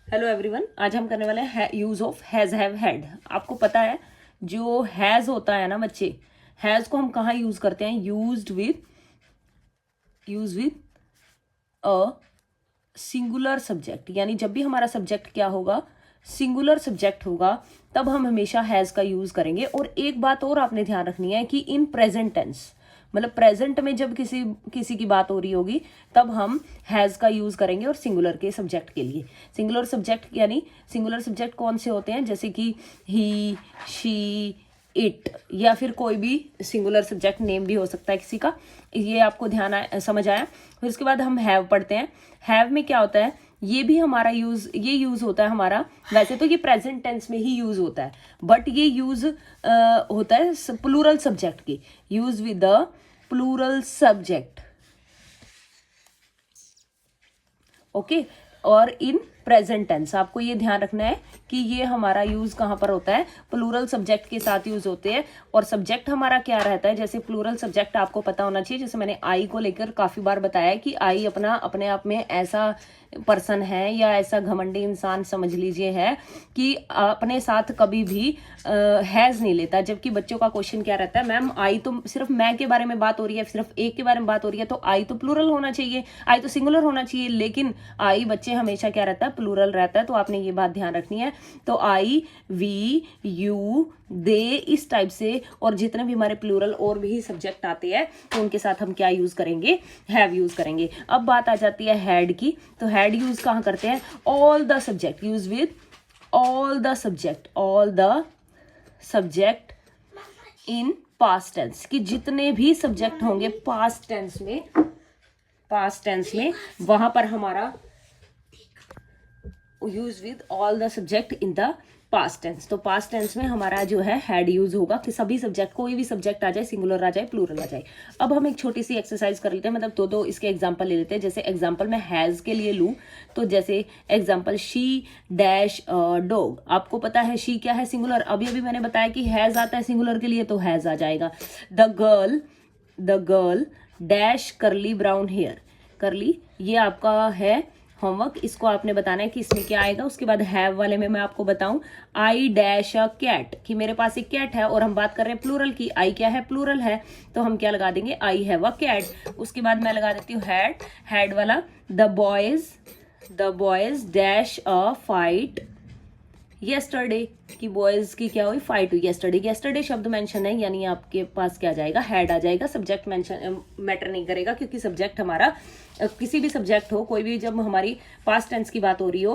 Hello everyone, आज हम करने वाले हैं use of has have had. आपको पता है जो हैज होता है ना बच्चे, हैज को हम कहाँ यूज करते हैं? Use with a singular subject. यानी जब भी हमारा सब्जेक्ट क्या होगा, सिंगुलर सब्जेक्ट होगा, तब हम हमेशा हैज का यूज करेंगे। और एक बात और आपने ध्यान रखनी है कि इन प्रेजेंट टेंस, मतलब प्रेजेंट में जब किसी किसी की बात हो रही होगी तब हम हैज का यूज करेंगे। और सिंगुलर के सब्जेक्ट के लिए सिंगुलर सब्जेक्ट, यानी सिंगुलर सब्जेक्ट कौन से होते हैं? जैसे कि ही, शी, इट, या फिर कोई भी सिंगुलर सब्जेक्ट नेम भी हो सकता है किसी का। ये आपको समझ आया। फिर उसके बाद हम हैव पढ़ते हैं। हैव में क्या होता है? ये भी हमारा ये यूज होता है हमारा। वैसे तो ये प्रेजेंट टेंस में ही यूज होता है, बट ये यूज होता है प्लूरल सब्जेक्ट की। Use with the plural subject, okay. और इन प्रेजेंट टेंस आपको ये ध्यान रखना है कि ये हमारा यूज कहाँ पर होता है? प्लूरल सब्जेक्ट के साथ यूज होते हैं। और सब्जेक्ट हमारा क्या रहता है? जैसे प्लूरल सब्जेक्ट आपको पता होना चाहिए। जैसे मैंने आई को लेकर काफी बार बताया कि आई अपने आप में ऐसा पर्सन है या ऐसा घमंडी इंसान समझ लीजिए है कि अपने साथ कभी भी हैज नहीं लेता। जबकि बच्चों का क्वेश्चन क्या रहता है? मैम आई तो सिर्फ मैं के बारे में बात हो रही है, सिर्फ एक के बारे में बात हो रही है, तो आई तो प्लूरल होना चाहिए, आई तो सिंगुलर होना चाहिए। लेकिन आई बच्चे हमेशा क्या रहता है? प्लूरल रहता है। तो आपने ये बात ध्यान रखनी है। तो आई, वी, यू, दे, इस टाइप से और जितने भी हमारे प्लूरल और भी सब्जेक्ट आते हैं तो उनके साथ हम क्या यूज करेंगे? हैव यूज करेंगे। अब बात आ जाती है हैड की। तो हैड यूज कहाँ करते हैं? All the subject, use with all the subject in past tense. कि जितने भी सब्जेक्ट होंगे पास्ट टेंस में वहां पर हमारा use with all the subject in the past tense. तो पास्ट टेंस में हमारा जो है हैड यूज होगा कि सभी सब्जेक्ट, कोई भी सब्जेक्ट आ जाए, सिंगुलर आ जाए, प्लूरल आ जाए। अब हम एक छोटी सी एक्सरसाइज कर लेते हैं, मतलब दो इसके एग्जांपल ले लेते हैं। जैसे एग्जांपल मैं हैज के लिए लूं तो जैसे एग्जांपल शी डैश डॉग। आपको पता है शी क्या है? सिंगुलर। अभी अभी मैंने बताया कि हैज आता है सिंगुलर के लिए, तो हैज आ जाएगा। द गर्ल डैश करली ब्राउन हेयर। करली, ये आपका है होमवर्क। इसको आपने बताना है कि इसमें क्या आएगा। उसके बाद हैव वाले में मैं आपको बताऊं, आई डैश अ कैट, कि मेरे पास एक कैट है और हम बात कर रहे हैं प्लूरल की। आई क्या है? प्लूरल है। तो हम क्या लगा देंगे? I have a cat. उसके बाद मैं लगा देती हूँ हैड वाला, the boys dash a fight yesterday, कि बॉयज की क्या हुई? फाइट हुई येस्टरडे। येस्टरडे शब्द मेंशन है, यानी आपके पास क्या जाएगा? हैड आ जाएगा। सब्जेक्ट मेंशन मैटर नहीं करेगा, क्योंकि सब्जेक्ट हमारा किसी भी सब्जेक्ट हो, कोई भी, जब हमारी पास्ट टेंस की बात हो रही हो